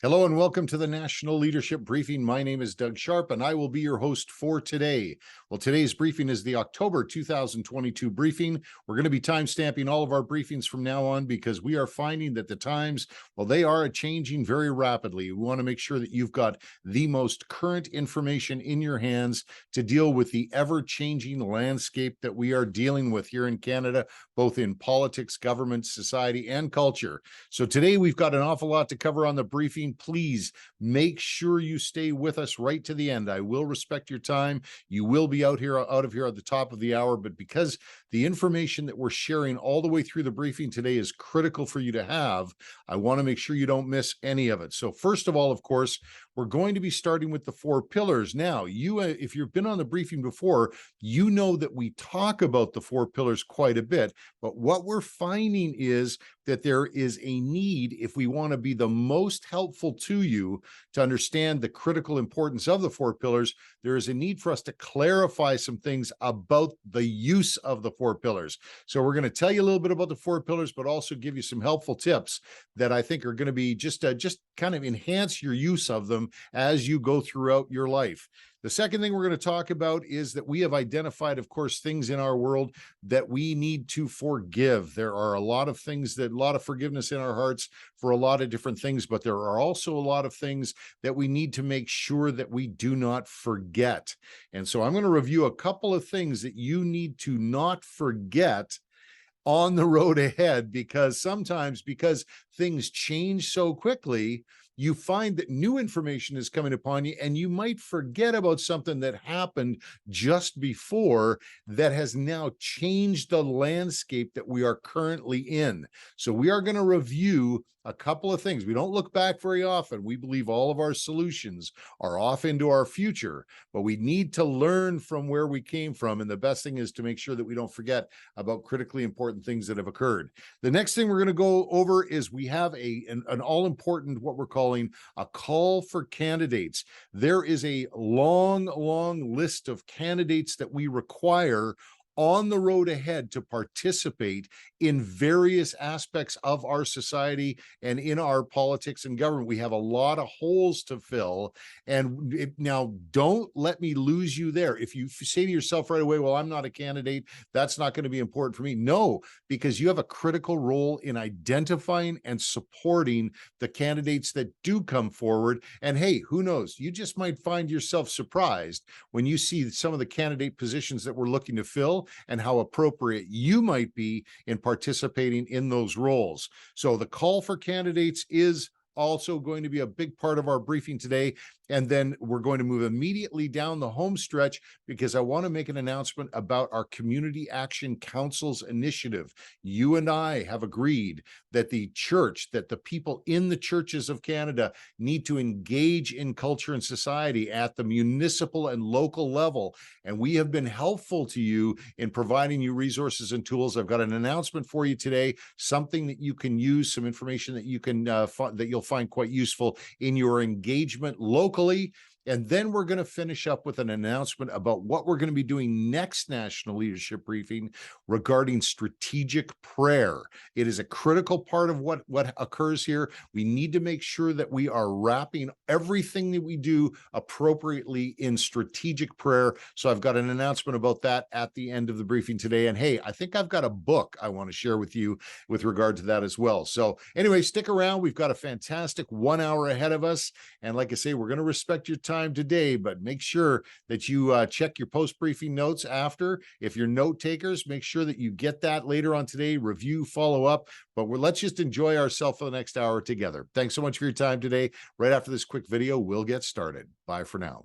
Hello and welcome to the National Leadership Briefing. My name is Doug Sharp and I will be your host for today. Well, today's briefing is the October 2022 briefing. We're going to be time-stamping all of our briefings from now on because we are finding that the times, well, they are changing very rapidly. We want to make sure that you've got the most current information in your hands to deal with the ever-changing landscape that we are dealing with here in Canada, both in politics, government, society, and culture. So today we've got an awful lot to cover on the briefing. Please make sure you stay with us right to the end. I will respect your time. You will be out of here at the top of the hour, but because the information that we're sharing all the way through the briefing today is critical for you to have, I want to make sure you don't miss any of it. So first of all, of course, we're going to be starting with the 4 pillars. Now, if you've been on the briefing before, you know that we talk about the 4 pillars quite a bit, but what we're finding is that there is a need, if we want to be the most helpful to you to understand the critical importance of the 4 pillars, there is a need for us to clarify some things about the use of the 4 pillars. So we're going to tell you a little bit about the 4 pillars, but also give you some helpful tips that I think are going to be just kind of enhance your use of them as you go throughout your life. The second thing we're going to talk about is that we have identified, of course, things in our world that we need to forgive. There are a lot of things a lot of forgiveness in our hearts for a lot of different things, but there are also a lot of things that we need to make sure that we do not forget. And so I'm going to review a couple of things that you need to not forget on the road ahead, because sometimes, because things change so quickly, you find that new information is coming upon you and you might forget about something that happened just before that has now changed the landscape that we are currently in. So we are going to review a couple of things. We don't look back very often. We believe all of our solutions are off into our future, but we need to learn from where we came from. And the best thing is to make sure that we don't forget about critically important things that have occurred. The next thing we're going to go over is we have an all-important, what we're calling a call for candidates. There is a long list of candidates that we require on the road ahead to participate in various aspects of our society and in our politics and government. We have a lot of holes to fill. And now don't let me lose you there. If you say to yourself right away, well, I'm not a candidate, that's not going to be important for me. No, because you have a critical role in identifying and supporting the candidates that do come forward. And hey, who knows? You just might find yourself surprised when you see some of the candidate positions that we're looking to fill and how appropriate you might be in participating in those roles. So the call for candidates is also going to be a big part of our briefing today. And then we're going to move immediately down the home stretch because I want to make an announcement about our Community Action Council's initiative. You and I have agreed that the people in the churches of Canada need to engage in culture and society at the municipal and local level. And we have been helpful to you in providing you resources and tools. I've got an announcement for you today, something that you can use, some information that you can that you'll find quite useful in your engagement locally. And then we're going to finish up with an announcement about what we're going to be doing next National Leadership Briefing regarding strategic prayer. It is a critical part of what occurs here. We need to make sure that we are wrapping everything that we do appropriately in strategic prayer. So I've got an announcement about that at the end of the briefing today. And hey, I think I've got a book I want to share with you with regard to that as well. So anyway, stick around. We've got a fantastic 1 hour ahead of us. And like I say, we're going to respect your time today, but make sure that you check your post-briefing notes after. If you're note takers, make sure that you get that later on today, review, follow up, but let's just enjoy ourselves for the next hour together. Thanks so much for your time today. Right after this quick video, we'll get started. Bye for now.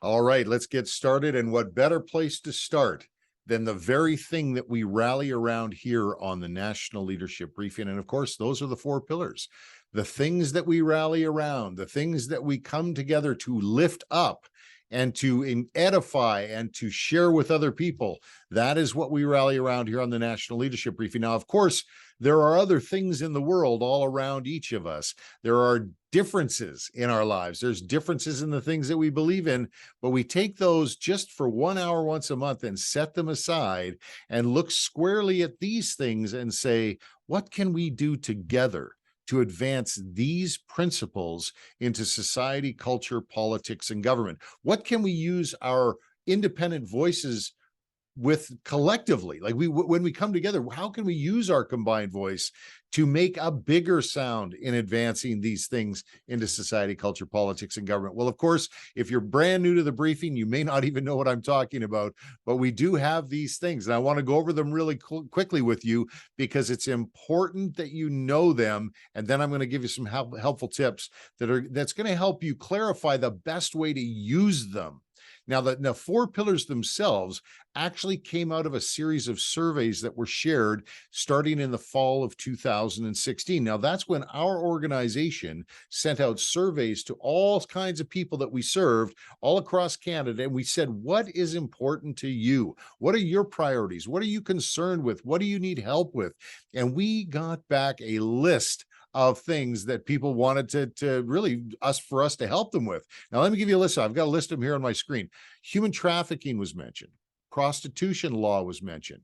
All right, let's get started. And what better place to start than the very thing that we rally around here on the National Leadership Briefing? And of course, those are the four pillars, the things that we rally around, the things that we come together to lift up and to edify and to share with other people. That is what we rally around here on the National Leadership Briefing. Now, of course, there are other things in the world all around each of us. There are differences in our lives. There's differences in the things that we believe in, but we take those just for 1 hour once a month and set them aside and look squarely at these things and say, what can we do together to advance these principles into society, culture, politics, and government? What can we use our independent voices with collectively? Like when we come together, how can we use our combined voice to make a bigger sound in advancing these things into society, culture, politics, and government? Well, of course, if you're brand new to the briefing, you may not even know what I'm talking about, but we do have these things, and I want to go over them really quickly with you because it's important that you know them. And then I'm going to give you some helpful tips that's going to help you clarify the best way to use them. Now, the four pillars themselves actually came out of a series of surveys that were shared starting in the fall of 2016. Now, that's when our organization sent out surveys to all kinds of people that we served all across Canada. And we said, what is important to you? What are your priorities? What are you concerned with? What do you need help with? And we got back a list of things that people wanted to really for us to help them with. Now, let me give you a list. I've got a list of them here on my screen. Human trafficking was mentioned. Prostitution law was mentioned.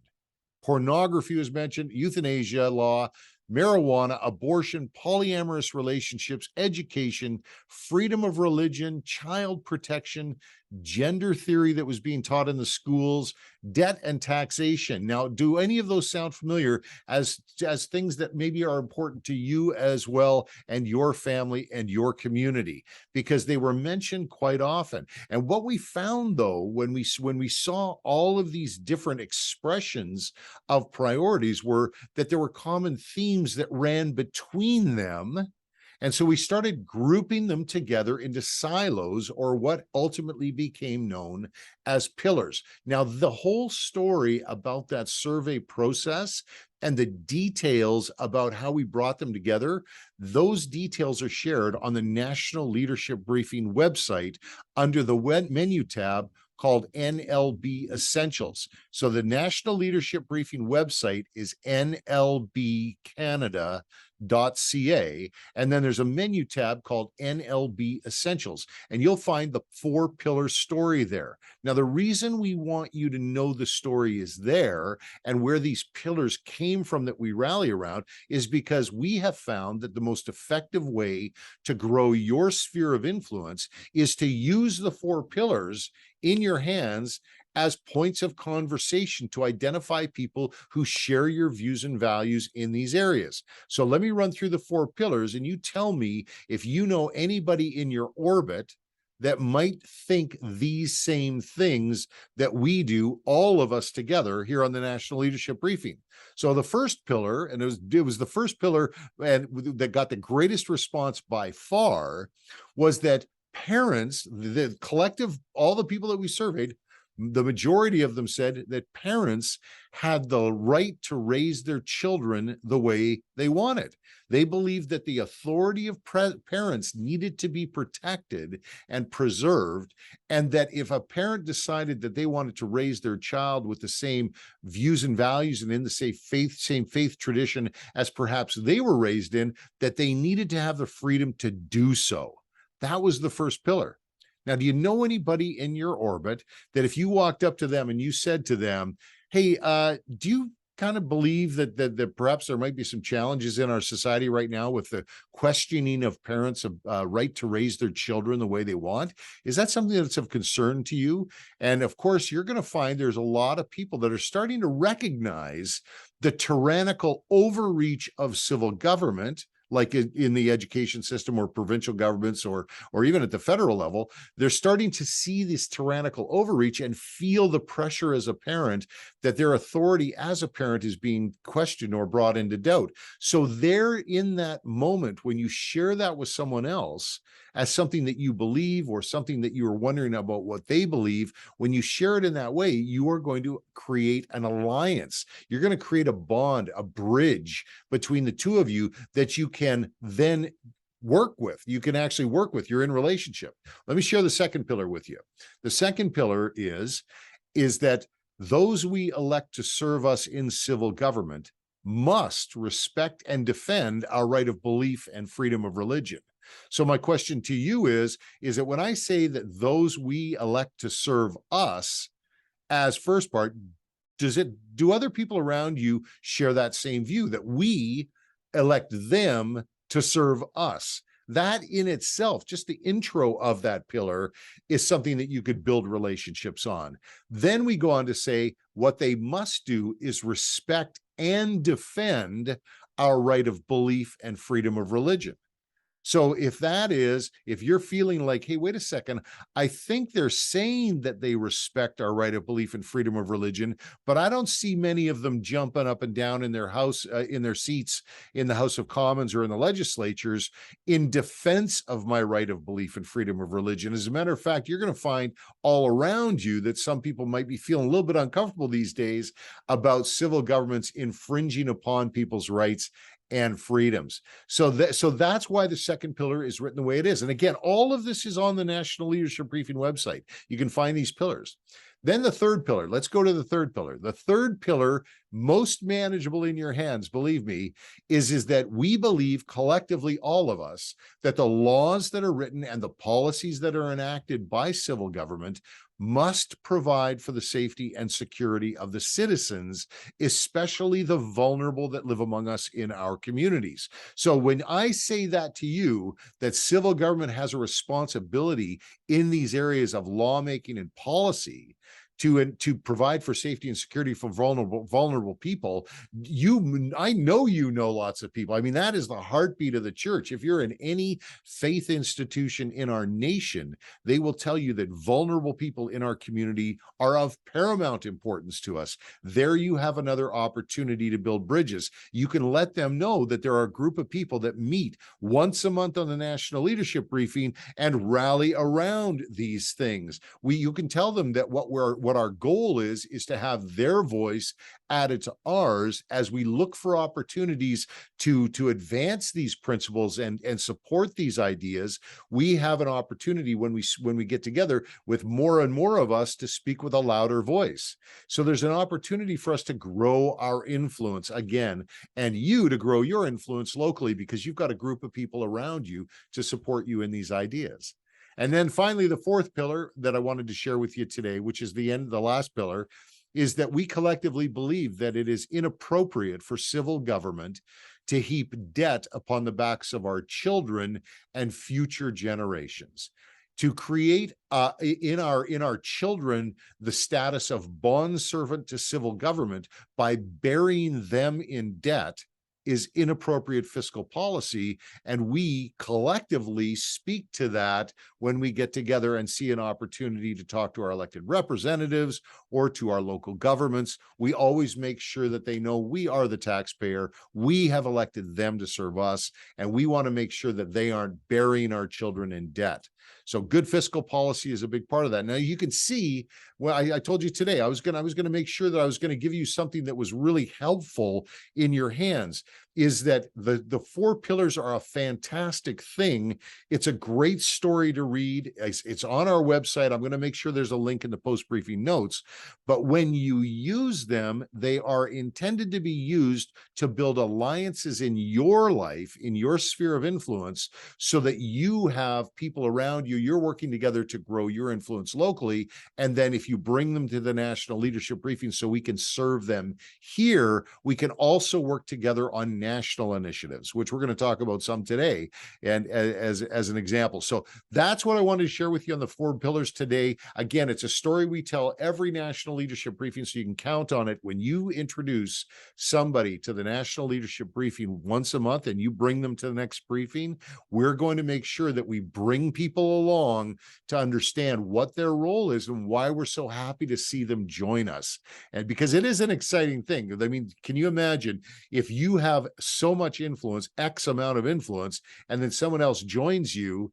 Pornography was mentioned. Euthanasia law, marijuana, abortion, polyamorous relationships, education, freedom of religion, child protection, gender theory that was being taught in the schools, debt and taxation. Now, do any of those sound familiar as things that maybe are important to you as well, and your family and your community? Because they were mentioned quite often. And what we found, though, when we saw all of these different expressions of priorities, were that there were common themes that ran between them. And so we started grouping them together into silos, or what ultimately became known as pillars. Now, the whole story about that survey process and the details about how we brought them together, those details are shared on the National Leadership Briefing website under the menu tab called NLB Essentials. So the National Leadership Briefing website is nlbcanada.ca, and then there's a menu tab called NLB Essentials, and you'll find the four pillar story there. Now, the reason we want you to know the story is there and where these pillars came from that we rally around is because we have found that the most effective way to grow your sphere of influence is to use the four pillars in your hands as points of conversation to identify people who share your views and values in these areas. So let me run through the four pillars, and you tell me if you know anybody in your orbit that might think these same things that we do, all of us together here on the National Leadership Briefing. So the first pillar, and it was the first pillar and that got the greatest response by far, was that parents, the collective, all the people that we surveyed, the majority of them said that parents had the right to raise their children the way they wanted. They believed that the authority of parents needed to be protected and preserved, and that if a parent decided that they wanted to raise their child with the same views and values and in the same faith tradition as perhaps they were raised in, that they needed to have the freedom to do so. That was the first pillar. Now, do you know anybody in your orbit that if you walked up to them and you said to them, hey, do you kind of believe that perhaps there might be some challenges in our society right now with the questioning of parents' right to raise their children the way they want? Is that something that's of concern to you? And of course, you're going to find there's a lot of people that are starting to recognize the tyrannical overreach of civil government, like in the education system or provincial governments or even at the federal level, they're starting to see this tyrannical overreach and feel the pressure as a parent that their authority as a parent is being questioned or brought into doubt. So they're in that moment when you share that with someone else as something that you believe or something that you are wondering about what they believe, when you share it in that way, you are going to create an alliance. You're going to create a bond, a bridge between the two of you that you can then work with. You can actually work with. You're in relationship. Let me share the second pillar with you. The second pillar is that those we elect to serve us in civil government must respect and defend our right of belief and freedom of religion. So my question to you is that when I say that those we elect to serve us as first part, do other people around you share that same view that we elect them to serve us? That in itself, just the intro of that pillar, is something that you could build relationships on. Then we go on to say what they must do is respect and defend our right of belief and freedom of religion. So if you're feeling like, hey, wait a second, I think they're saying that they respect our right of belief and freedom of religion, but I don't see many of them jumping up and down in their house, in their seats in the House of Commons or in the legislatures in defense of my right of belief and freedom of religion. As a matter of fact, you're going to find all around you that some people might be feeling a little bit uncomfortable these days about civil governments infringing upon people's rights and freedoms. So that's why the second pillar is written the way it is. And again, all of this is on the National Leadership Briefing website. You can find these pillars. Then the third pillar, let's go to the third pillar. The third pillar, most manageable in your hands, believe me, is that we believe collectively, all of us, that the laws that are written and the policies that are enacted by civil government must provide for the safety and security of the citizens, especially the vulnerable that live among us in our communities. So when I say that to you, that civil government has a responsibility in these areas of lawmaking and policy to provide for safety and security for vulnerable people, I know you know lots of people. I mean, that is the heartbeat of the church. If you're in any faith institution in our nation, they will tell you that vulnerable people in our community are of paramount importance to us. There you have another opportunity to build bridges. You can let them know that there are a group of people that meet once a month on the National Leadership Briefing and rally around these things. You can tell them that what our goal is to have their voice added to ours as we look for opportunities to advance these principles and support these ideas. We have an opportunity when we get together with more and more of us to speak with a louder voice. So there's an opportunity for us to grow our influence again, and you to grow your influence locally, because you've got a group of people around you to support you in these ideas. And then finally, the fourth pillar that I wanted to share with you today, which is the last pillar, is that we collectively believe that it is inappropriate for civil government to heap debt upon the backs of our children and future generations. To create in our children the status of bondservant to civil government by burying them in debt is inappropriate fiscal policy, and we collectively speak to that when we get together and see an opportunity to talk to our elected representatives or to our local governments. We always make sure that they know we are the taxpayer, we have elected them to serve us, and we want to make sure that they aren't burying our children in debt. So good fiscal policy is a big part of that. Now you can see, well, I told you today, I was going to make sure that I was going to give you something that was really helpful in your hands, is that the four pillars are a fantastic thing. It's a great story to read. It's on our website. I'm going to make sure there's a link in the post-briefing notes. But when you use them, they are intended to be used to build alliances in your life, in your sphere of influence, so that you have people around around you, you're working together to grow your influence locally. And then if you bring them to the national leadership briefing so we can serve them here, we can also work together on national initiatives, which we're going to talk about some today, and as an example. So that's what I wanted to share with you on the 4 pillars today. Again, it's a story we tell every national leadership briefing, so you can count on it. When you introduce somebody to the national leadership briefing once a month and you bring them to the next briefing, we're going to make sure that we bring people along to understand what their role is and why we're so happy to see them join us. And because it is an exciting thing. I mean, can you imagine if you have so much influence, X amount of influence, and then someone else joins you?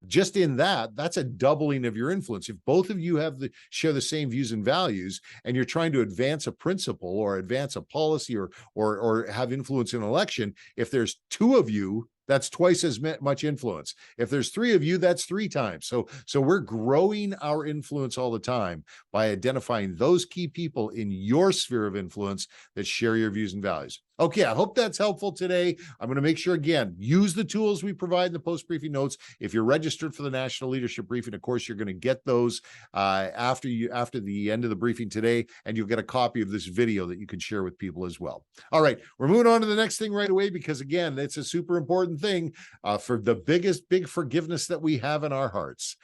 Just in that's a doubling of your influence. If both of you share the same views and values, and you're trying to advance a principle or advance a policy or have influence in an election, if there's 2 of you, that's twice as much influence. If there's 3 of you, that's 3 times. So we're growing our influence all the time by identifying those key people in your sphere of influence that share your views and values. Okay, I hope that's helpful today. I'm going to make sure, again, use the tools we provide in the post-briefing notes. If you're registered for the National Leadership Briefing, of course, you're going to get those after the end of the briefing today, and you'll get a copy of this video that you can share with people as well. All right, we're moving on to the next thing right away, because, again, it's a super important thing for the big forgiveness that we have in our hearts,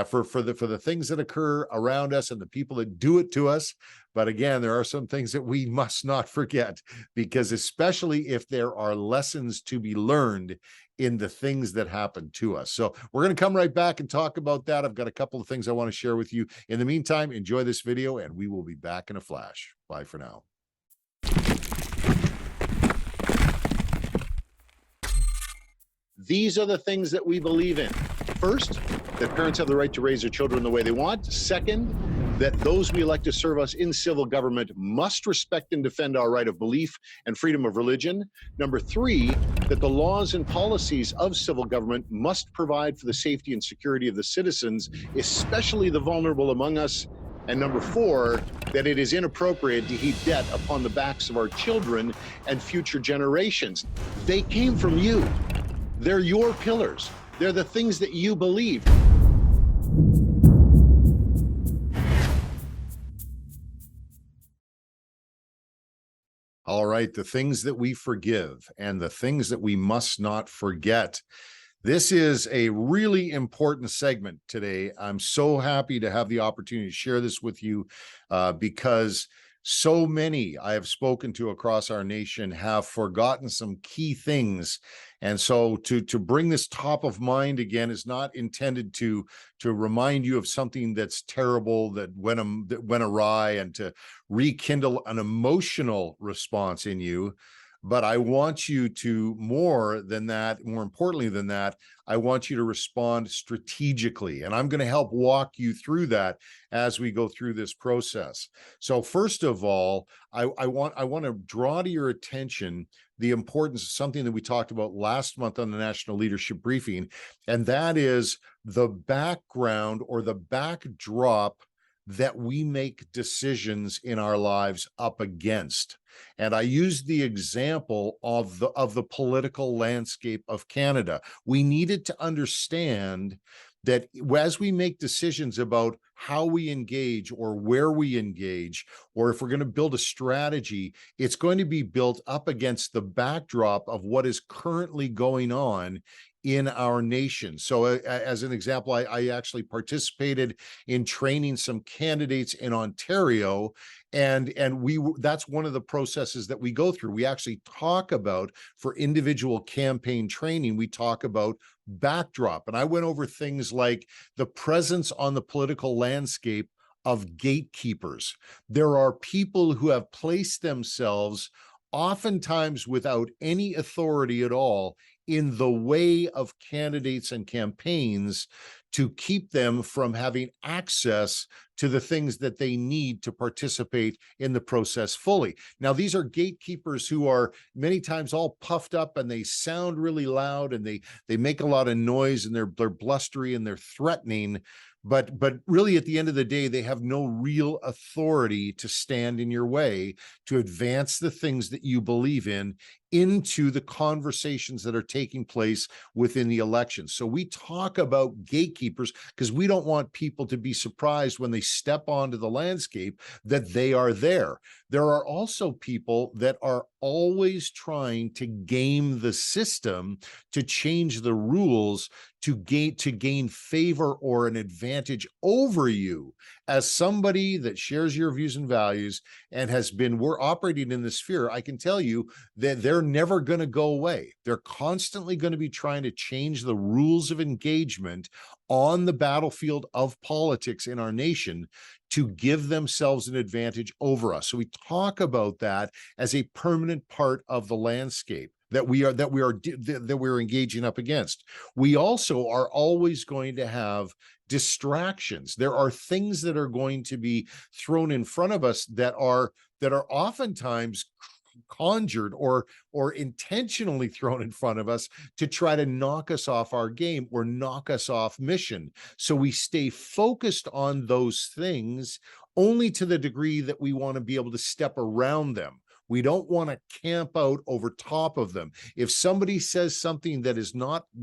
for the things that occur around us and the people that do it to us. But again, there are some things that we must not forget, because especially if there are lessons to be learned in the things that happen to us. So we're going to come right back and talk about that. I've got a couple of things I want to share with you. In the meantime, enjoy this video, and we will be back in a flash. Bye for now. These are the things that we believe in. First, that parents have the right to raise their children the way they want. Second, that those we elect to serve us in civil government must respect and defend our right of belief and freedom of religion. Number 3, that the laws and policies of civil government must provide for the safety and security of the citizens, especially the vulnerable among us. And number 4, that it is inappropriate to heap debt upon the backs of our children and future generations. They came from you. They're your pillars. They're the things that you believe. All right, the things that we forgive and the things that we must not forget. This is a really important segment today. I'm so happy to have the opportunity to share this with you because so many I have spoken to across our nation have forgotten some key things. And so to bring this top of mind again is not intended to remind you of something that's terrible that went awry and to rekindle an emotional response in you. But I want you to, more importantly than that, I want you to respond strategically. And I'm going to help walk you through that as we go through this process. So first of all, I want to draw to your attention the importance of something that we talked about last month on the National Leadership Briefing, and that is the background or the backdrop that we make decisions in our lives up against. And I used the example of the political landscape of Canada. We needed to understand that as we make decisions about how we engage or where we engage, or if we're going to build a strategy, it's going to be built up against the backdrop of what is currently going on in our nation. So as an example, I actually participated in training some candidates in Ontario, and that's one of the processes that we go through. We actually talk about, for individual campaign training, we talk about backdrop. And I went over things like the presence on the political landscape of gatekeepers. There are people who have placed themselves, oftentimes without any authority at all, in the way of candidates and campaigns to keep them from having access to the things that they need to participate in the process fully. Now, these are gatekeepers who are many times all puffed up, and they sound really loud, and they make a lot of noise, and they're blustery, and they're threatening. But really, at the end of the day, they have no real authority to stand in your way to advance the things that you believe in into the conversations that are taking place within the election. So we talk about gatekeepers because we don't want people to be surprised when they step onto the landscape that they are there. There are also people that are always trying to game the system, to change the rules, to gain favor or an advantage over you as somebody that shares your views and values and we're operating in this sphere. I can tell you that they're never going to go away. They're constantly going to be trying to change the rules of engagement on the battlefield of politics in our nation to give themselves an advantage over us. So we talk about that as a permanent part of the landscape that we're engaging up against. We also are always going to have distractions. There are things that are going to be thrown in front of us that are oftentimes conjured or intentionally thrown in front of us to try to knock us off our game or knock us off mission. So we stay focused on those things only to the degree that we want to be able to step around them. We don't want to camp out over top of them. If somebody says something that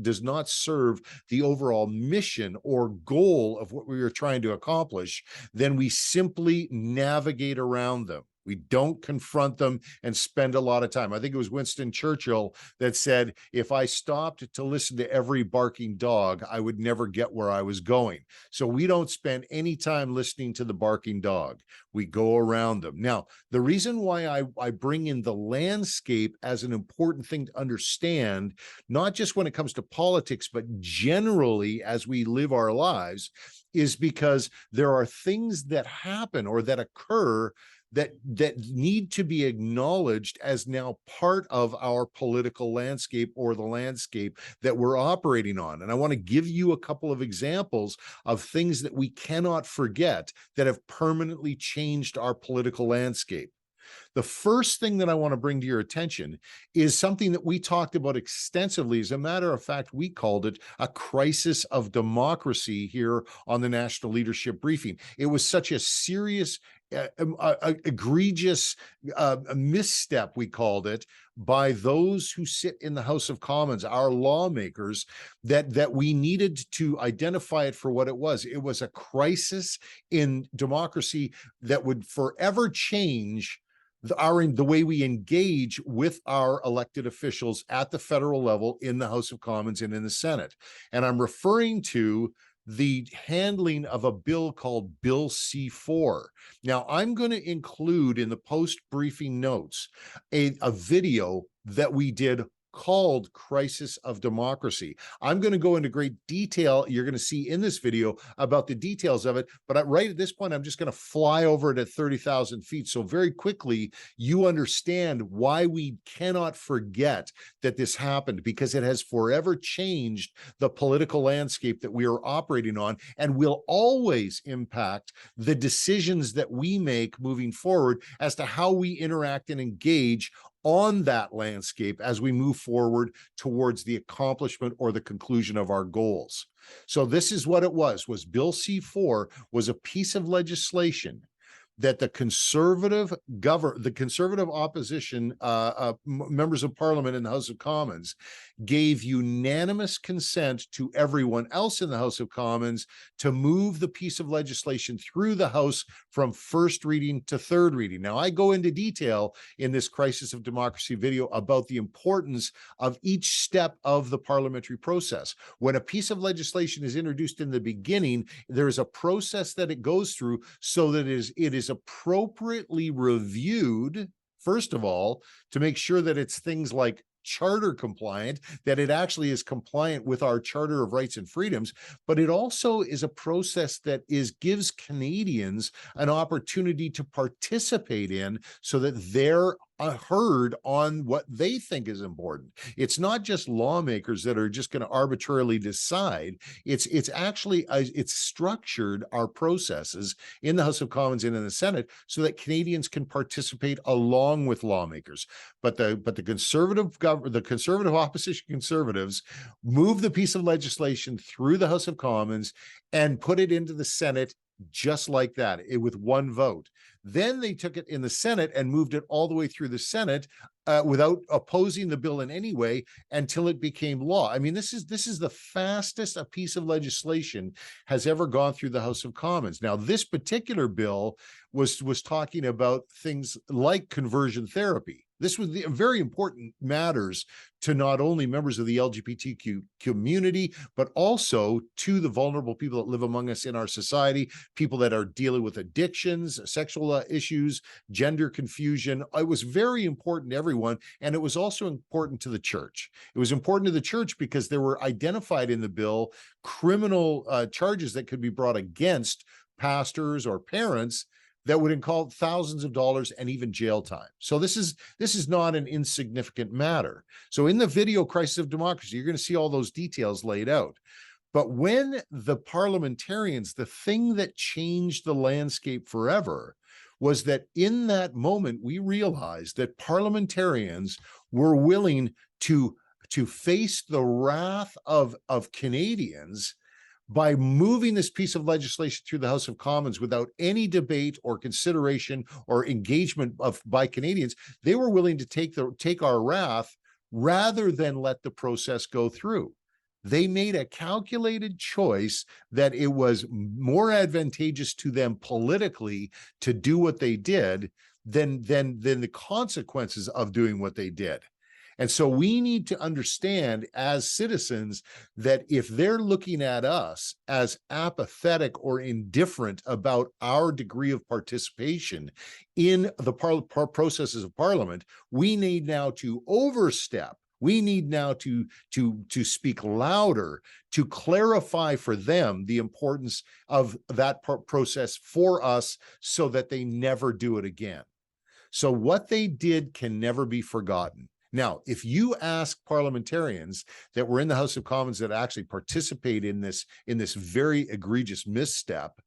does not serve the overall mission or goal of what we are trying to accomplish, then we simply navigate around them. We don't confront them and spend a lot of time. I think it was Winston Churchill that said, if I stopped to listen to every barking dog, I would never get where I was going. So we don't spend any time listening to the barking dog. We go around them. Now, the reason why I bring in the landscape as an important thing to understand, not just when it comes to politics, but generally as we live our lives, is because there are things that happen or that occur that need to be acknowledged as now part of our political landscape or the landscape that we're operating on. And I want to give you a couple of examples of things that we cannot forget that have permanently changed our political landscape. The first thing that I want to bring to your attention is something that we talked about extensively. As a matter of fact, we called it a crisis of democracy here on the National Leadership Briefing. It was such a serious, egregious misstep, we called it, by those who sit in the House of Commons, our lawmakers, that we needed to identify it for what it was. It was a crisis in democracy that would forever change the way we engage with our elected officials at the federal level in the House of Commons and in the Senate. And I'm referring to the handling of a bill called Bill C-4. Now, I'm going to include in the post-briefing notes a video that we did called Crisis of Democracy. I'm going to go into great detail. You're going to see in this video about the details of it, but right at this point, I'm just going to fly over it at 30,000 feet. So very quickly, you understand why we cannot forget that this happened, because it has forever changed the political landscape that we are operating on and will always impact the decisions that we make moving forward as to how we interact and engage on that landscape as we move forward towards the accomplishment or the conclusion of our goals. So this is what it was Bill C-4 was a piece of legislation that the conservative opposition members of parliament in the House of Commons gave unanimous consent to everyone else in the House of Commons to move the piece of legislation through the House from first reading to third reading. Now, I go into detail in this Crisis of Democracy video about the importance of each step of the parliamentary process. When a piece of legislation is introduced in the beginning, there is a process that it goes through so that it is appropriately reviewed, first of all, to make sure that it's things like charter compliant, that it actually is compliant with our Charter of Rights and Freedoms, but it also is a process that gives Canadians an opportunity to participate in so that their heard on what they think is important. It's not just lawmakers that are just going to arbitrarily decide. It's actually it's structured our processes in the House of Commons and in the Senate so that Canadians can participate along with lawmakers. But the conservative opposition conservatives move the piece of legislation through the House of Commons and put it into the Senate just like that, with one vote. Then they took it in the Senate and moved it all the way through the Senate without opposing the bill in any way until it became law. I mean, this is the fastest a piece of legislation has ever gone through the House of Commons. Now, this particular bill was talking about things like conversion therapy. This was very important matters to not only members of the LGBTQ community, but also to the vulnerable people that live among us in our society, people that are dealing with addictions, sexual issues, gender confusion. It was very important to everyone, and it was also important to the church. It was important to the church because there were identified in the bill criminal charges that could be brought against pastors or parents that would involve thousands of dollars and even jail time. So this is not an insignificant matter. So in the video Crisis of Democracy, you're going to see all those details laid out. But when the parliamentarians, the thing that changed the landscape forever was that in that moment, we realized that parliamentarians were willing to face the wrath of Canadians by moving this piece of legislation through the House of Commons without any debate or consideration or engagement by Canadians. They were willing to take our wrath rather than let the process go through. They made a calculated choice that it was more advantageous to them politically to do what they did than the consequences of doing what they did. And so we need to understand as citizens that if they're looking at us as apathetic or indifferent about our degree of participation in the processes of Parliament, we need now to overstep. We need now to speak louder, to clarify for them the importance of that process for us so that they never do it again. So what they did can never be forgotten. Now, if you ask parliamentarians that were in the House of Commons that actually participate in this very egregious misstep,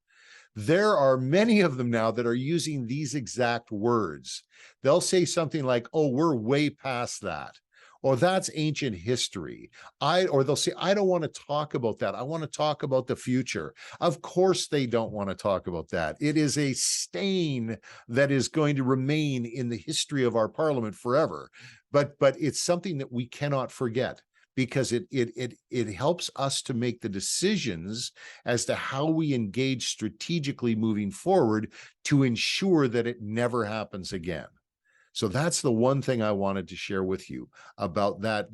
there are many of them now that are using these exact words. They'll say something like, "Oh, we're way past that," or "That's ancient history." Or they'll say, "I don't want to talk about that. I want to talk about the future." Of course, they don't want to talk about that. It is a stain that is going to remain in the history of our parliament forever. But it's something that we cannot forget, because it helps us to make the decisions as to how we engage strategically moving forward to ensure that it never happens again. So that's the one thing I wanted to share with you about that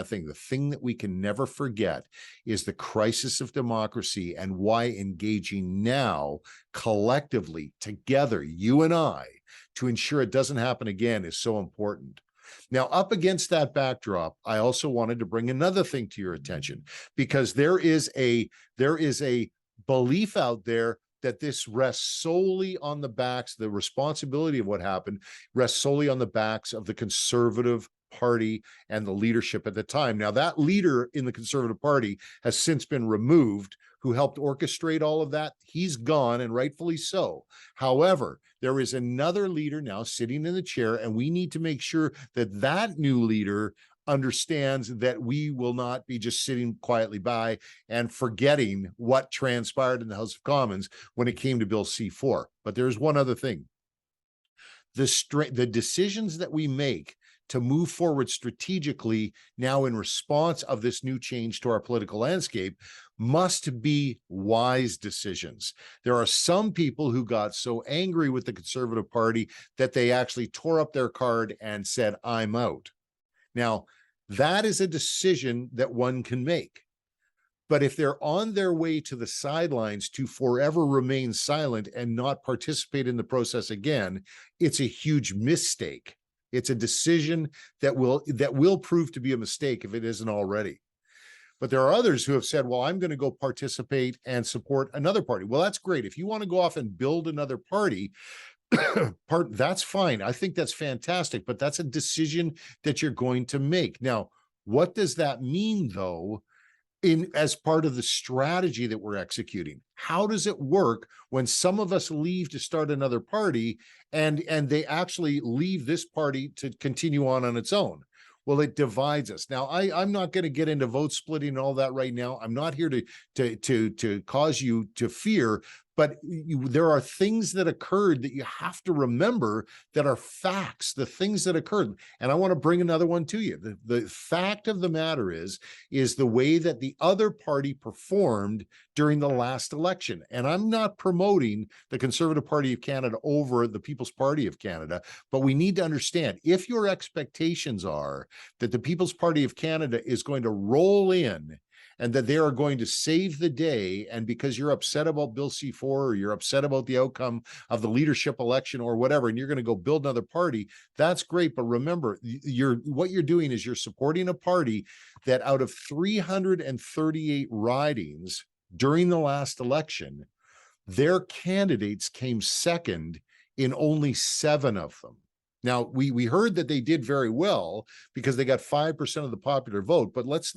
thing. The thing that we can never forget is the crisis of democracy, and why engaging now collectively together, you and I, to ensure it doesn't happen again is so important. Now, up against that backdrop, I also wanted to bring another thing to your attention, because there is a belief out there that this rests solely on the backs, the responsibility of what happened rests solely on the backs of the Conservative Party and the leadership at the time. Now, that leader in the Conservative Party has since been removed, who helped orchestrate all of that. He's gone, and rightfully so. However, there is another leader now sitting in the chair, and we need to make sure that that new leader understands that we will not be just sitting quietly by and forgetting what transpired in the House of Commons when it came to Bill C-4. But there's one other thing. The decisions that we make to move forward strategically now in response of this new change to our political landscape must be wise decisions. There are some people who got so angry with the Conservative Party that they actually tore up their card and said, "I'm out." Now, that is a decision that one can make. But if they're on their way to the sidelines to forever remain silent and not participate in the process again, it's a huge mistake. It's a decision that will prove to be a mistake if it isn't already. But there are others who have said, "Well, I'm going to go participate and support another party." Well, that's great. If you want to go off and build another party, That's fine. I think that's fantastic, but that's a decision that you're going to make. Now, what does that mean though, as part of the strategy that we're executing? How does it work when some of us leave to start another party and they actually leave this party to continue on its own? Well, it divides us. Now, I'm not going to get into vote splitting and all that right now. I'm not here to cause you to fear, but there are things that occurred that you have to remember that are facts, the things that occurred. And I want to bring another one to you. The fact of the matter is the way that the other party performed during the last election. And I'm not promoting the Conservative Party of Canada over the People's Party of Canada, but we need to understand, if your expectations are that the People's Party of Canada is going to roll in and that they are going to save the day, and because you're upset about Bill C-4 or you're upset about the outcome of the leadership election or whatever, and you're going to go build another party, that's great. But remember, what you're doing is you're supporting a party that out of 338 ridings during the last election, their candidates came second in only 7 of them. Now, we heard that they did very well because they got 5% of the popular vote, but let's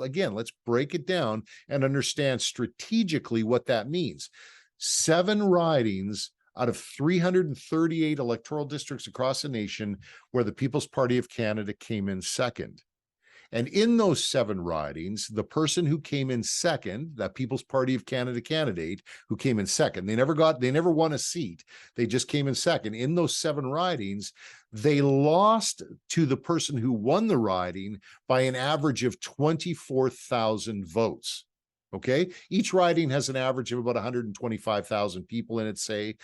break it down and understand strategically what that means. 7 ridings out of 338 electoral districts across the nation where the People's Party of Canada came in second. And in those 7 ridings, the person who came in second, that People's Party of Canada candidate who came in second, they never won a seat. They just came in second. In those 7 ridings, they lost to the person who won the riding by an average of 24,000 votes. Okay. Each riding has an average of about 125,000 people in it, say.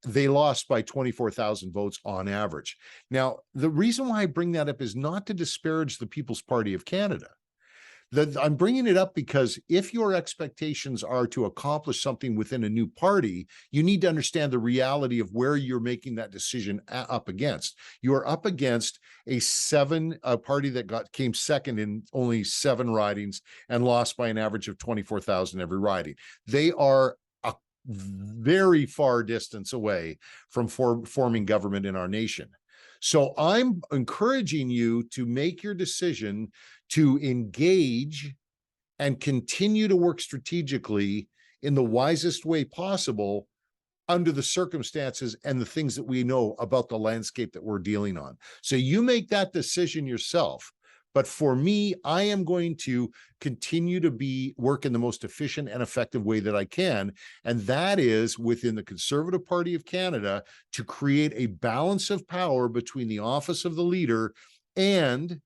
They lost by 24,000 votes on average. Now, the reason why I bring that up is not to disparage the People's Party of Canada. I'm bringing it up because if your expectations are to accomplish something within a new party, you need to understand the reality of where you're making that decision up against. You are up against a party that came second in only 7 ridings and lost by an average of 24,000 every riding. They are a very far distance away from forming government in our nation. So I'm encouraging you to make your decision to engage and continue to work strategically in the wisest way possible under the circumstances and the things that we know about the landscape that we're dealing on. So you make that decision yourself. But for me, I am going to continue to work in the most efficient and effective way that I can. And that is within the Conservative Party of Canada to create a balance of power between the office of the leader and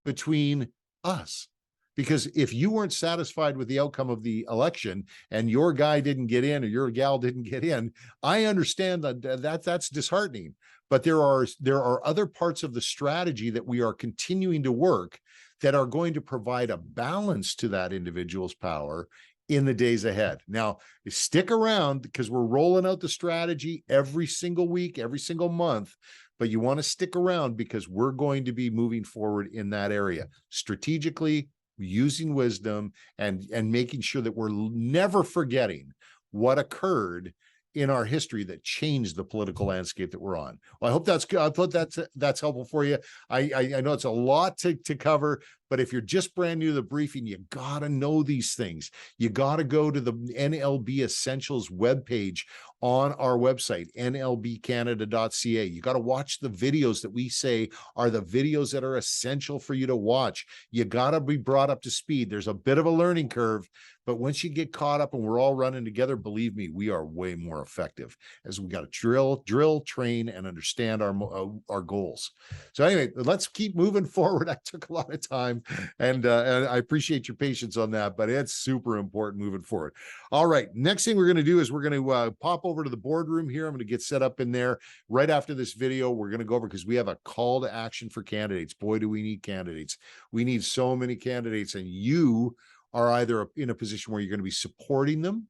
between us. Because if you weren't satisfied with the outcome of the election and your guy didn't get in or your gal didn't get in, I understand that's disheartening. But there are other parts of the strategy that we are continuing to work that are going to provide a balance to that individual's power in the days ahead. Now, stick around because we're rolling out the strategy every single week, every single month. But you want to stick around because we're going to be moving forward in that area strategically, using wisdom, and making sure that we're never forgetting what occurred in our history that changed the political landscape that we're on. Well, I hope that's good. I thought that's helpful for you. I know it's a lot to cover, but if you're just brand new to the briefing, you got to know these things. You got to go to the NLB Essentials webpage on our website, nlbcanada.ca. You got to watch the videos that we say are the videos that are essential for you to watch. You got to be brought up to speed. There's a bit of a learning curve, but once you get caught up and we're all running together, believe me, we are way more effective as we got to drill, train, and understand our goals. So anyway, let's keep moving forward. I took a lot of time and I appreciate your patience on that, but it's super important moving forward. All right. Next thing we're going to do is we're going to pop over to the boardroom here. I'm going to get set up in there right after this video. We're going to go over because we have a call to action for candidates. Boy, do we need candidates. We need so many candidates, and you are either in a position where you're going to be supporting them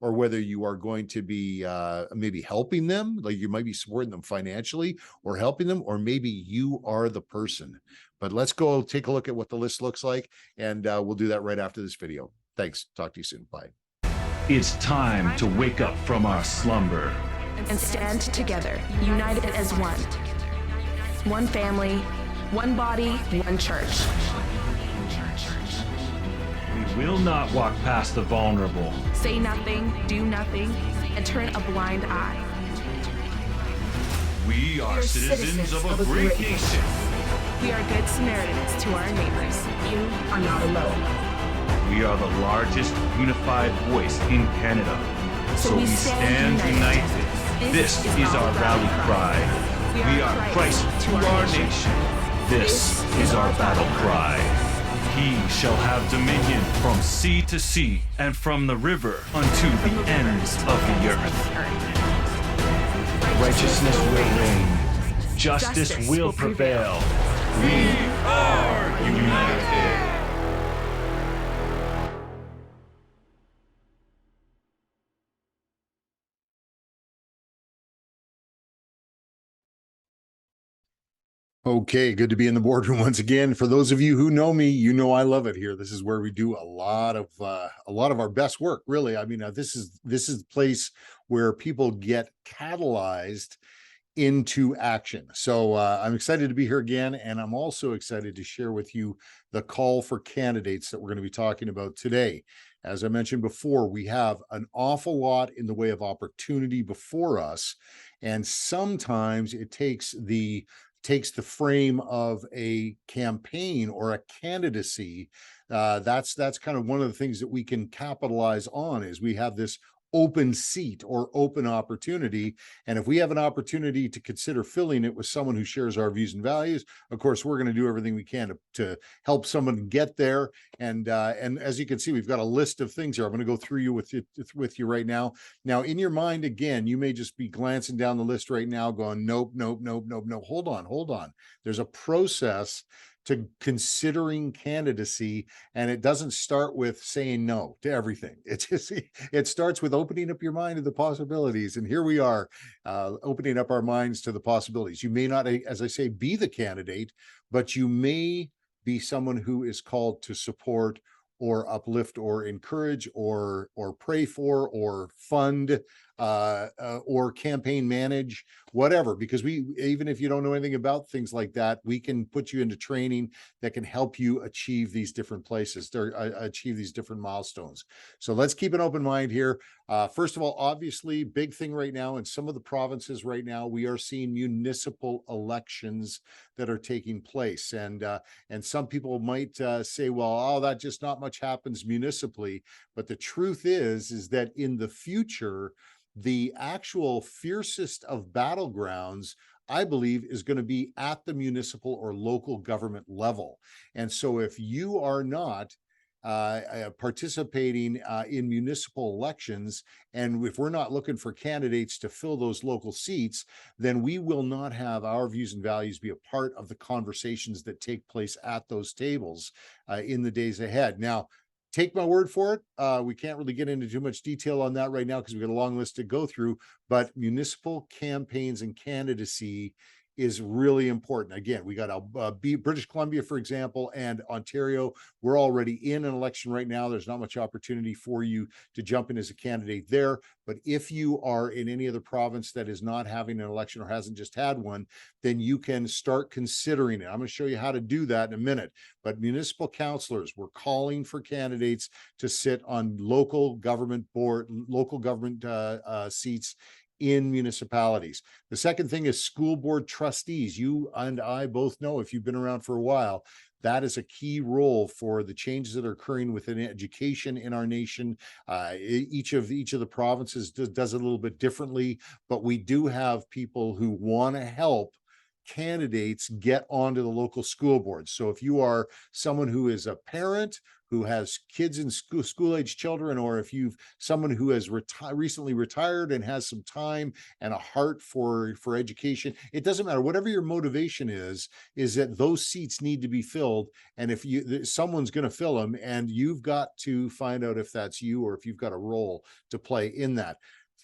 or whether you are going to be maybe helping them, like you might be supporting them financially or helping them, or maybe you are the person. But let's go take a look at what the list looks like, and we'll do that right after this video. Thanks. Talk to you soon. Bye. It's time to wake up from our slumber. and stand together, united as one. One family, one body, one church. We will not walk past the vulnerable. Say nothing, do nothing, and turn a blind eye. We are citizens of a great nation. We are good Samaritans to our neighbors. You are not alone. We are the largest unified voice in Canada. So we stand united. This is our rally cry. We are Christ to our nation. This is our battle cry. He shall have dominion from sea to sea and from the river unto the ends of the earth. Righteousness will reign. Justice will prevail. We are united. Okay, good to be in the boardroom once again. For those of you who know me, you know I love it here. This is where we do a lot of our best work, really. I mean, this is the place where people get catalyzed into action. So I'm excited to be here again, and I'm also excited to share with you the call for candidates that we're going to be talking about today. As I mentioned before, we have an awful lot in the way of opportunity before us, and sometimes it takes the frame of a campaign or a candidacy. That's kind of one of the things that we can capitalize on, is we have this open seat or open opportunity. And if we have an opportunity to consider filling it with someone who shares our views and values, of course, we're going to do everything we can to help someone get there. And as you can see, we've got a list of things here. I'm going to go through with you right now. Now, in your mind, again, you may just be glancing down the list right now going, nope, nope, nope, nope, nope. Hold on. There's a process to considering candidacy, and it doesn't start with saying no to everything. It starts with opening up your mind to the possibilities. And here we are, opening up our minds to the possibilities. You may not, as I say, be the candidate, but you may be someone who is called to support or uplift or encourage or pray for or fund or campaign manage, whatever, because even if you don't know anything about things like that, we can put you into training that can help you achieve these different places, achieve these different milestones. So let's keep an open mind here. First of all, obviously, big thing right now in some of the provinces right now, we are seeing municipal elections that are taking place. And some people might say, well, that just not much happens municipally. But the truth is that in the future, the actual fiercest of battlegrounds, I believe, is going to be at the municipal or local government level. And so if you are not participating in municipal elections, and if we're not looking for candidates to fill those local seats, then we will not have our views and values be a part of the conversations that take place at those tables in the days ahead. Now, take my word for it. We can't really get into too much detail on that right now because we've got a long list to go through, but municipal campaigns and candidacy is really important. Again, we got British Columbia, for example, and Ontario. We're already in an election right now. There's not much opportunity for you to jump in as a candidate there. But if you are in any other province that is not having an election or hasn't just had one, then you can start considering it. I'm going to show you how to do that in a minute. But municipal councillors, we're calling for candidates to sit on local government seats in municipalities. The second thing is school board trustees. You and I both know, if you've been around for a while, that is a key role for the changes that are occurring within education in our nation. Each of the provinces does it a little bit differently, but we do have people who want to help candidates get onto the local school boards. So if you are someone who is a parent who has kids in school-age children, or if you've someone who has recently retired and has some time and a heart for education, it doesn't matter. Whatever your motivation is that those seats need to be filled. And if someone's going to fill them, and you've got to find out if that's you or if you've got a role to play in that.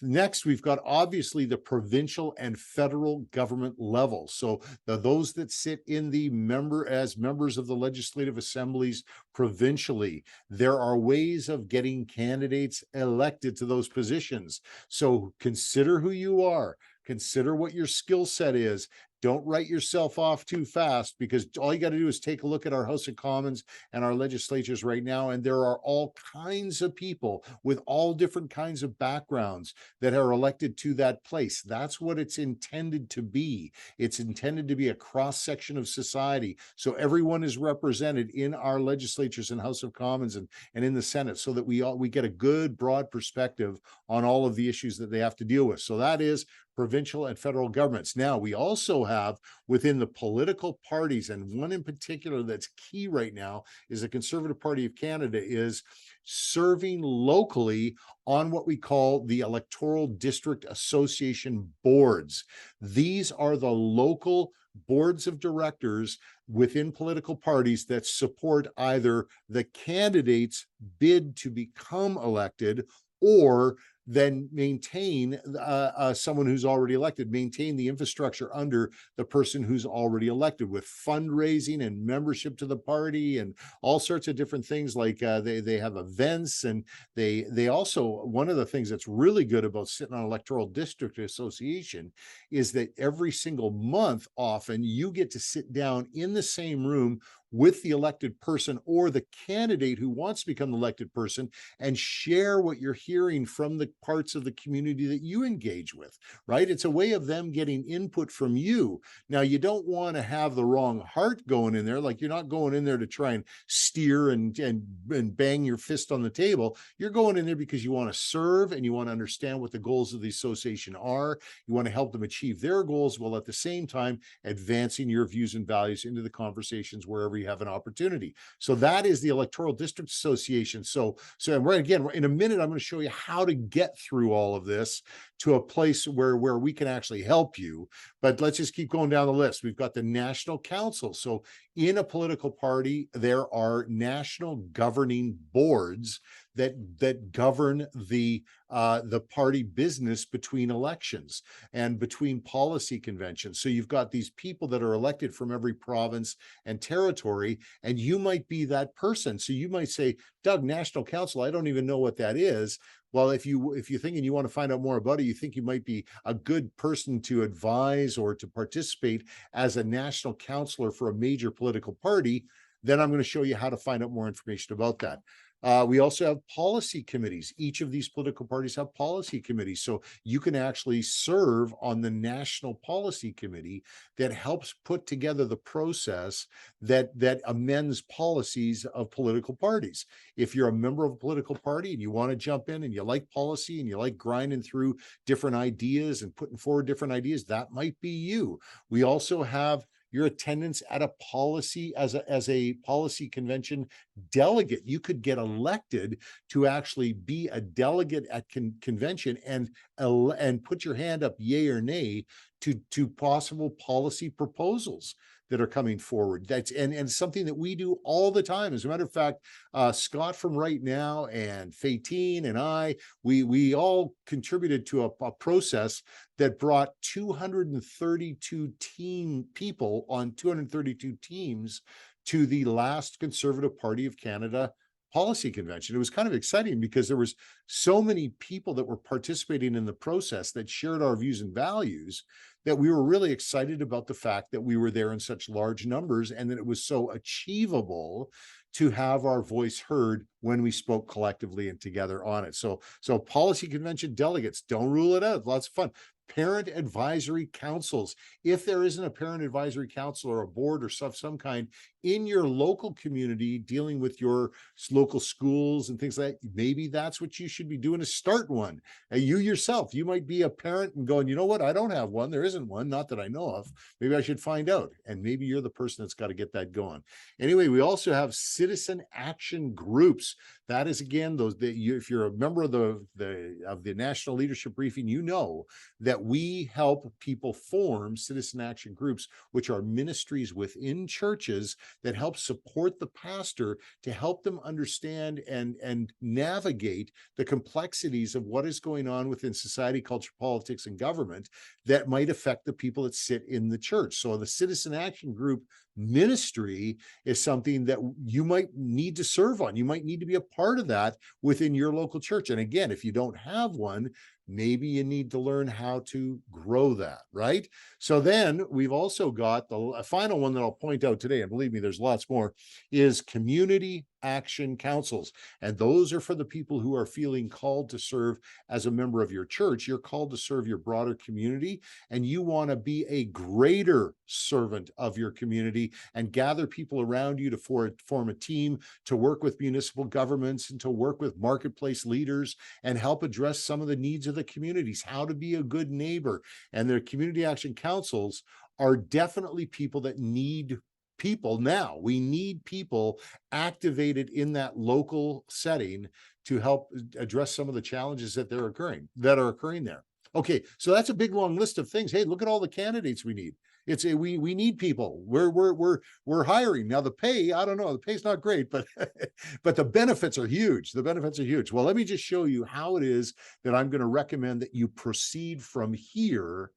Next, we've got obviously the provincial and federal government level. So those that sit in the members of the legislative assemblies provincially, there are ways of getting candidates elected to those positions. So consider who you are, consider what your skill set is. Don't write yourself off too fast, because all you got to do is take a look at our House of Commons and our legislatures right now, and there are all kinds of people with all different kinds of backgrounds that are elected to that place. That's what it's intended to be. It's intended to be a cross-section of society. So everyone is represented in our legislatures and House of Commons and in the Senate, so that we get a good broad perspective on all of the issues that they have to deal with. So that is provincial and federal governments. Now, we also have within the political parties, and one in particular that's key right now is the Conservative Party of Canada is serving locally on what we call the Electoral District Association boards. These are the local boards of directors within political parties that support either the candidate's bid to become elected, or then maintain someone who's already elected, maintain the infrastructure under the person who's already elected, with fundraising and membership to the party and all sorts of different things. Like they have events, and they also, one of the things that's really good about sitting on Electoral District Association is that every single month, often you get to sit down in the same room with the elected person or the candidate who wants to become the elected person, and share what you're hearing from the parts of the community that you engage with, right? It's a way of them getting input from you. Now, you don't want to have the wrong heart going in there. Like, you're not going in there to try and steer and bang your fist on the table. You're going in there because you want to serve and you want to understand what the goals of the association are. You want to help them achieve their goals, while at the same time advancing your views and values into the conversations wherever you have an opportunity. So that is the Electoral District Association. So right, again, in a minute, I'm going to show you how to get through all of this to a place where we can actually help you. But let's just keep going down the list. We've got the National Council. So in a political party, there are national governing boards that govern the party business between elections and between policy conventions. So you've got these people that are elected from every province and territory, and you might be that person. So you might say, Doug, National Council, I don't even know what that is. Well, if you're thinking you want to find out more about it, you think you might be a good person to advise or to participate as a national councillor for a major political party, then I'm going to show you how to find out more information about that. We also have policy committees. Each of these political parties have policy committees. So you can actually serve on the National Policy Committee that helps put together the process that amends policies of political parties. If you're a member of a political party and you want to jump in and you like policy and you like grinding through different ideas and putting forward different ideas, that might be you. We also have your attendance at a policy as a policy convention delegate. You could get elected to actually be a delegate at convention and put your hand up, yay or nay, to possible policy proposals that are coming forward. That's and something that we do all the time. As a matter of fact, Scott from Right Now and Fatine and I, we all contributed to a process that brought 232 people on 232 teams to the last Conservative Party of Canada policy convention. It was kind of exciting because there was so many people that were participating in the process that shared our views and values, that we were really excited about the fact that we were there in such large numbers, and that it was so achievable to have our voice heard when we spoke collectively and together on it. So policy convention delegates, don't rule it out. Lots of fun. Parent advisory councils. If there isn't a parent advisory council or a board or some kind in your local community dealing with your local schools and things like that, maybe that's what you should be doing, is start one. You yourself, you might be a parent and going, you know what, I don't have one. There isn't one, not that I know of. Maybe I should find out. And maybe you're the person that's got to get that going. Anyway, we also have citizen action groups. That is, again, if you're a member of the national leadership briefing, you know that that we help people form citizen action groups, which are ministries within churches that help support the pastor to help them understand and navigate the complexities of what is going on within society, culture, politics, and government that might affect the people that sit in the church. So the citizen action group ministry is something that you might need to serve on. You might need to be a part of that within your local church. And again, if you don't have one, maybe you need to learn how to grow that, right? So then we've also got the final one that I'll point out today, and believe me, there's lots more, is community action councils. And those are for the people who are feeling called to serve as a member of your church. You're called to serve your broader community, and you want to be a greater servant of your community and gather people around you to form a team to work with municipal governments and to work with marketplace leaders and help address some of the needs of the communities, how to be a good neighbor. And their community action councils are definitely people that need people now. We need people activated in that local setting to help address some of the challenges that are occurring there. Okay, so that's a big long list of things. Hey, look at all the candidates we need. We need people. We're hiring. Now the pay, I don't know, the pay's not great, but but the benefits are huge. The benefits are huge. Well, let me just show you how it is that I'm going to recommend that you proceed from here,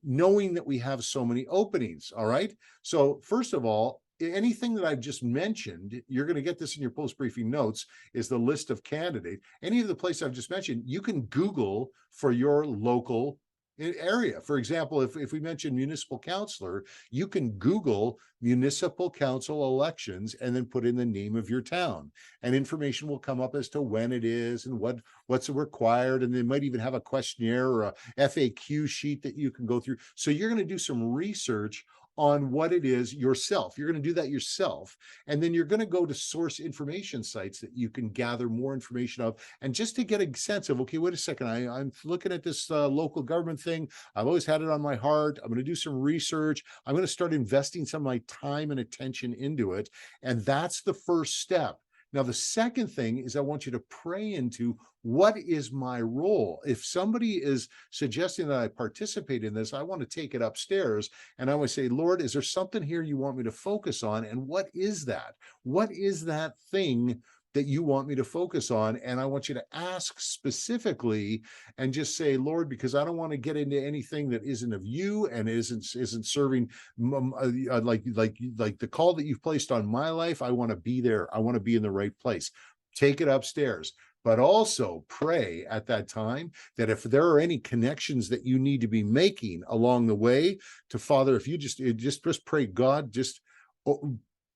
knowing that we have so many openings. All right. So first of all, anything that I've just mentioned, you're going to get this in your post-briefing notes, is the list of candidates. Any of the places I've just mentioned, you can Google for your local area. For example, if we mention municipal councilor, you can Google municipal council elections and then put in the name of your town, and information will come up as to when it is and what's required. And they might even have a questionnaire or a FAQ sheet that you can go through. So you're going to do some research on what it is yourself. You're going to do that yourself. And then you're going to go to source information sites that you can gather more information of. And just to get a sense of, okay, wait a second, I'm looking at this local government thing. I've always had it on my heart. I'm going to do some research. I'm going to start investing some of my time and attention into it. And that's the first step. Now, the second thing is I want you to pray into, what is my role? If somebody is suggesting that I participate in this, I want to take it upstairs and I want to say, Lord, is there something here you want me to focus on? And what is that? What is that thing that you want me to focus on? And I want you to ask specifically and just say, Lord, because I don't want to get into anything that isn't of you and isn't serving like the call that you've placed on my life. I want to be there. I want to be in the right place. Take it upstairs. But also pray at that time that if there are any connections that you need to be making along the way to Father, if you just pray, God, just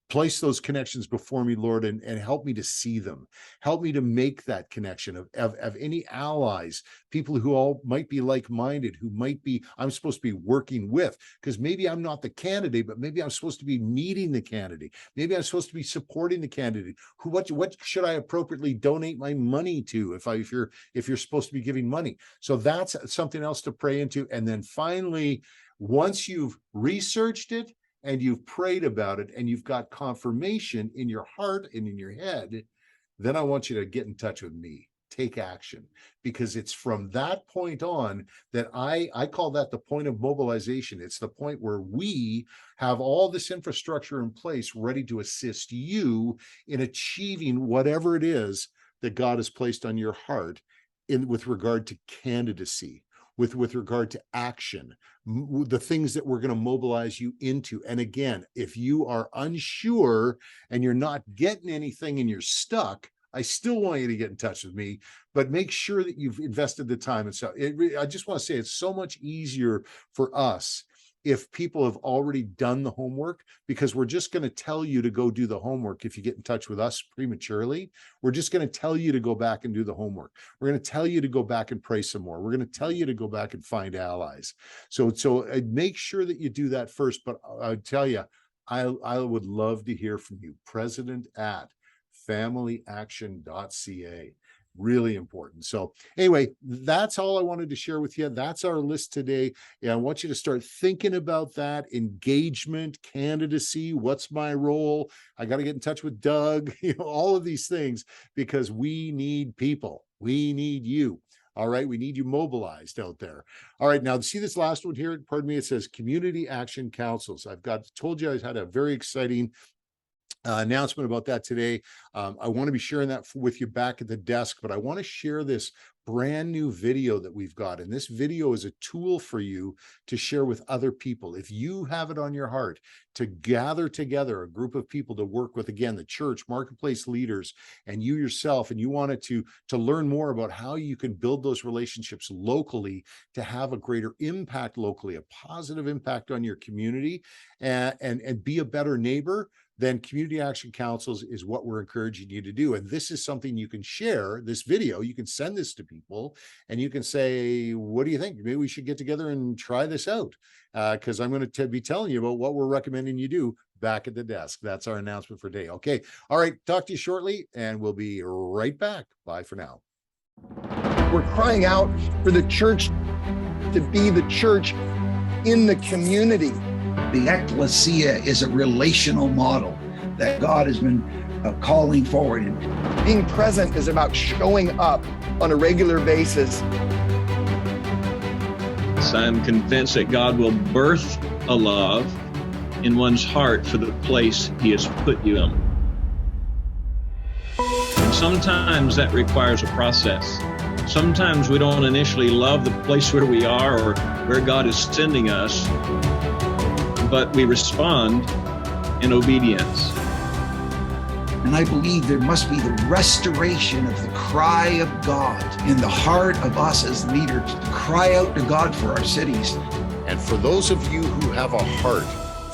place those connections before me, Lord, and help me to see them. Help me to make that connection of any allies, people who all might be like-minded, who might be, I'm supposed to be working with, because maybe I'm not the candidate, but maybe I'm supposed to be meeting the candidate. Maybe I'm supposed to be supporting the candidate. What should I appropriately donate my money to if you're supposed to be giving money? So that's something else to pray into. And then finally, once you've researched it, and you've prayed about it and you've got confirmation in your heart and in your head, then I want you to get in touch with me. Take action, because it's from that point on that I call that the point of mobilization. It's the point where we have all this infrastructure in place ready to assist you in achieving whatever it is that God has placed on your heart with regard to candidacy, with regard to action, the things that we're going to mobilize you into. And again, if you are unsure and you're not getting anything and you're stuck, I still want you to get in touch with me, but make sure that you've invested the time. And so I just want to say it's so much easier for us if people have already done the homework, because we're just going to tell you to go do the homework. If you get in touch with us prematurely, we're just going to tell you to go back and do the homework. We're going to tell you to go back and pray some more. We're going to tell you to go back and find allies. So make sure that you do that first. But I tell you, I would love to hear from you. president@familyaction.ca. Really important. So anyway, that's all I wanted to share with you. That's our list today. And I want you to start thinking about that: engagement, candidacy. What's my role? I got to get in touch with Doug, all of these things, because we need people. We need you. All right, we need you mobilized out there. All right, now see this last one here, pardon me, it says Community Action Councils. Told you I had a very exciting announcement about that today. I want to be sharing that with you back at the desk, but I want to share this brand new video that we've got. And this video is a tool for you to share with other people. If you have it on your heart to gather together a group of people to work with, again, the church, marketplace leaders, and you yourself, and you wanted to learn more about how you can build those relationships locally to have a greater impact locally, a positive impact on your community, and be a better neighbor, then Community Action Councils is what we're encouraging you to do. And this is something you can share, this video, you can send this to people and you can say, what do you think? Maybe we should get together and try this out. Because I'm going to be telling you about what we're recommending you do back at the desk. That's our announcement for today. Okay. All right. Talk to you shortly and we'll be right back. Bye for now. We're crying out for the church to be the church in the community. The Ekklesia is a relational model that God has been calling forward. Being present is about showing up on a regular basis. So I'm convinced that God will birth a love in one's heart for the place He has put you in. And sometimes that requires a process. Sometimes we don't initially love the place where we are or where God is sending us, but we respond in obedience. And I believe there must be the restoration of the cry of God in the heart of us as leaders to cry out to God for our cities. And for those of you who have a heart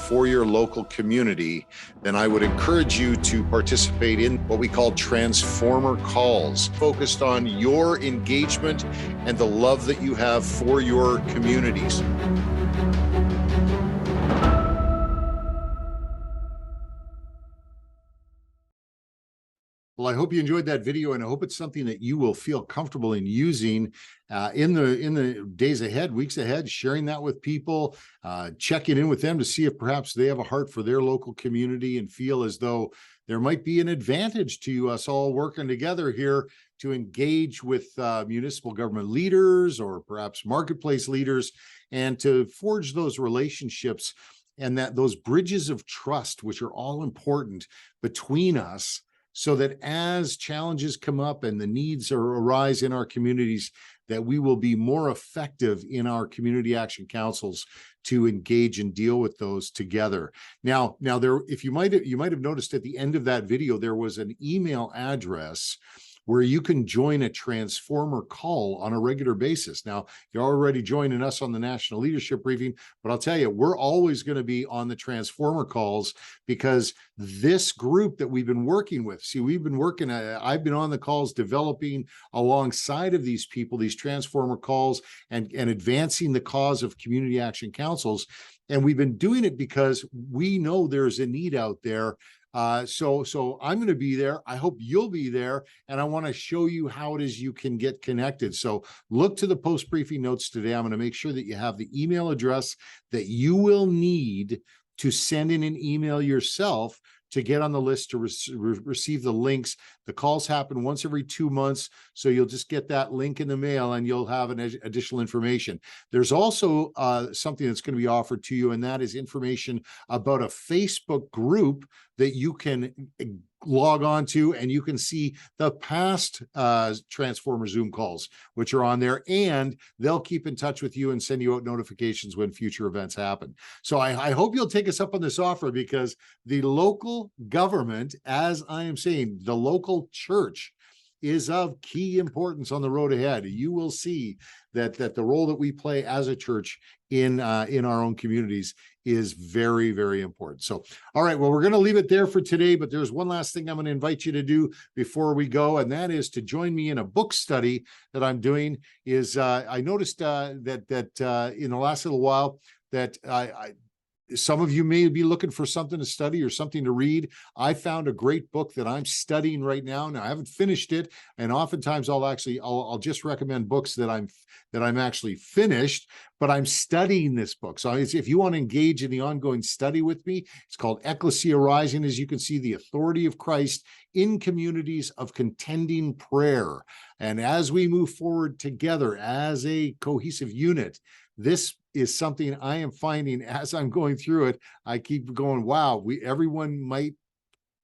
for your local community, then I would encourage you to participate in what we call Transformer Calls, focused on your engagement and the love that you have for your communities. Well, I hope you enjoyed that video, and I hope it's something that you will feel comfortable in using in the days ahead, weeks ahead, sharing that with people, checking in with them to see if perhaps they have a heart for their local community and feel as though there might be an advantage to us all working together here to engage with municipal government leaders or perhaps marketplace leaders and to forge those relationships and those bridges of trust, which are all important between us, so that as challenges come up and the needs arise in our communities, that we will be more effective in our community action councils to engage and deal with those together. Now there, if you might have noticed at the end of that video, there was an email address where you can join a Transformer call on a regular basis. Now, you're already joining us on the National Leadership Briefing, but I'll tell you, we're always going to be on the Transformer calls because this group that we've been working with, see, we've been working, I've been on the calls developing alongside of these people, these Transformer calls and advancing the cause of community action councils. And we've been doing it because we know there's a need out there. So I'm going to be there. I hope you'll be there. And I want to show you how it is you can get connected. So look to the post briefing notes today. I'm going to make sure that you have the email address that you will need to send in an email yourself to get on the list to receive the links. The calls happen once every 2 months. So you'll just get that link in the mail and you'll have an additional information. There's also something that's going to be offered to you, and that is information about a Facebook group that you can log on to, and you can see the past Transformer Zoom calls, which are on there, and they'll keep in touch with you and send you out notifications when future events happen. So I hope you'll take us up on this offer, because the local government, as I am saying, the local church is of key importance on the road ahead. You will see that the role that we play as a church in our own communities is very, very important. So, all right, well, we're going to leave it there for today, but there's one last thing I'm going to invite you to do before we go, and that is to join me in a book study that I'm doing. I noticed that in the last little while that some of you may be looking for something to study or something to read. I found a great book that I'm studying right now. Now I haven't finished it, and oftentimes I'll just recommend books that I'm actually finished, but I'm studying this book. So if you want to engage in the ongoing study with me, it's called Ekklesia Rising. As you can see, the authority of Christ in communities of contending prayer. And as we move forward together as a cohesive unit, this is something I am finding as I'm going through it. I keep going, wow, everyone might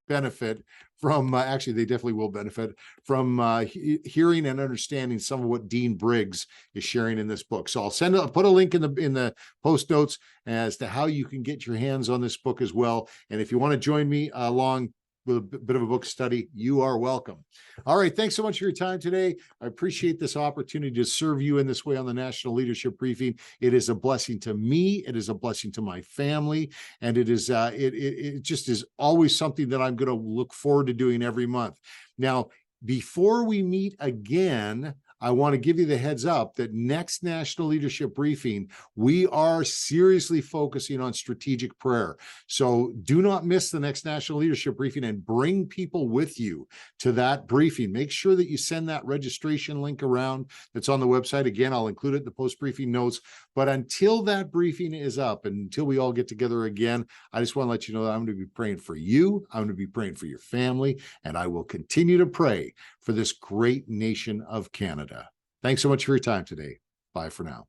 benefit from, actually, they definitely will benefit from hearing and understanding some of what Dean Briggs is sharing in this book. So I'll put a link in the post notes as to how you can get your hands on this book as well. And if you want to join me along with a bit of a book study, you are welcome. All right. Thanks so much for your time today. I appreciate this opportunity to serve you in this way on the National Leadership Briefing. It is a blessing to me. It is a blessing to my family. And it is, it just is always something that I'm going to look forward to doing every month. Now, before we meet again, I want to give you the heads up that next National Leadership Briefing, we are seriously focusing on strategic prayer. So do not miss the next National Leadership Briefing and bring people with you to that briefing. Make sure that you send that registration link around that's on the website. Again, I'll include it in the post-briefing notes. But until that briefing is up and until we all get together again, I just want to let you know that I'm going to be praying for you. I'm going to be praying for your family, and I will continue to pray for this great nation of Canada. Thanks so much for your time today. Bye for now.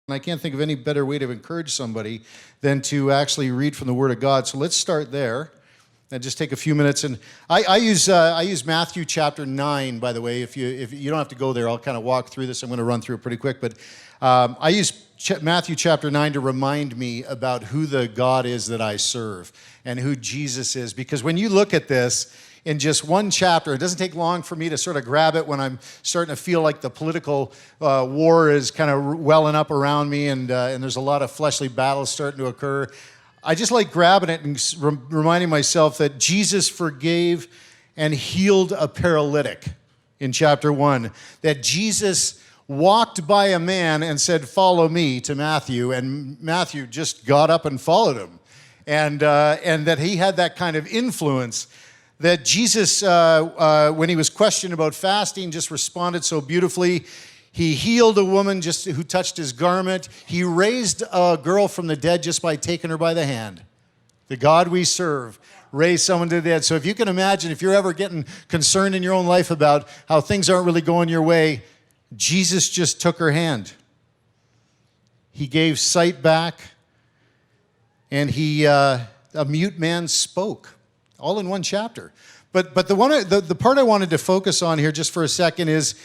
And I can't think of any better way to encourage somebody than to actually read from the Word of God. So let's start there and just take a few minutes. And I use Matthew chapter 9, by the way. If you don't have to go there, I'll kind of walk through this. I'm going to run through it pretty quick. But I use Matthew chapter 9 to remind me about who the God is that I serve and who Jesus is. Because when you look at this, in just one chapter, it doesn't take long for me to sort of grab it when I'm starting to feel like the political war is kind of welling up around me and there's a lot of fleshly battles starting to occur. I just like grabbing it and reminding myself that Jesus forgave and healed a paralytic in chapter 1. That Jesus walked by a man and said, "Follow me," to Matthew, and Matthew just got up and followed him. And that he had that kind of influence. That Jesus, when he was questioned about fasting, just responded so beautifully. He healed a woman just who touched his garment. He raised a girl from the dead just by taking her by the hand. The God we serve raised someone to the dead. So if you can imagine, if you're ever getting concerned in your own life about how things aren't really going your way, Jesus just took her hand. He gave sight back, and a mute man spoke. All in one chapter. But the part I wanted to focus on here just for a second is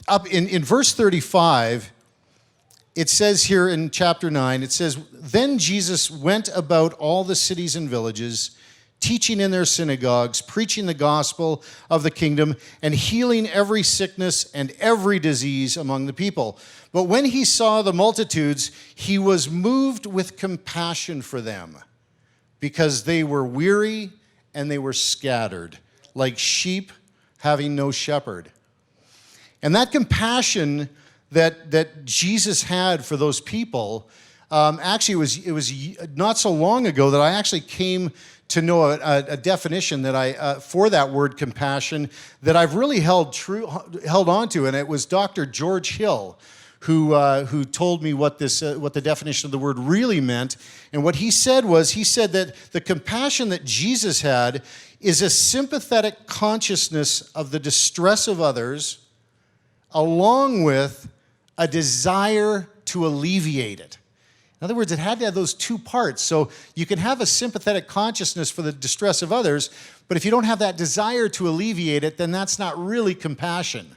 up in verse 35, it says here in chapter 9, it says, "Then Jesus went about all the cities and villages, teaching in their synagogues, preaching the gospel of the kingdom, and healing every sickness and every disease among the people. But when he saw the multitudes, he was moved with compassion for them, because they were weary and they were scattered, like sheep having no shepherd. And that compassion that Jesus had for those people, actually it was not so long ago that I actually came to know a definition that for that word compassion that I've really held on to, and it was Dr. George Hill who told me what the definition of the word really meant. And what he said that the compassion that Jesus had is a sympathetic consciousness of the distress of others, along with a desire to alleviate it. In other words, it had to have those two parts. So you can have a sympathetic consciousness for the distress of others, but if you don't have that desire to alleviate it, then that's not really compassion.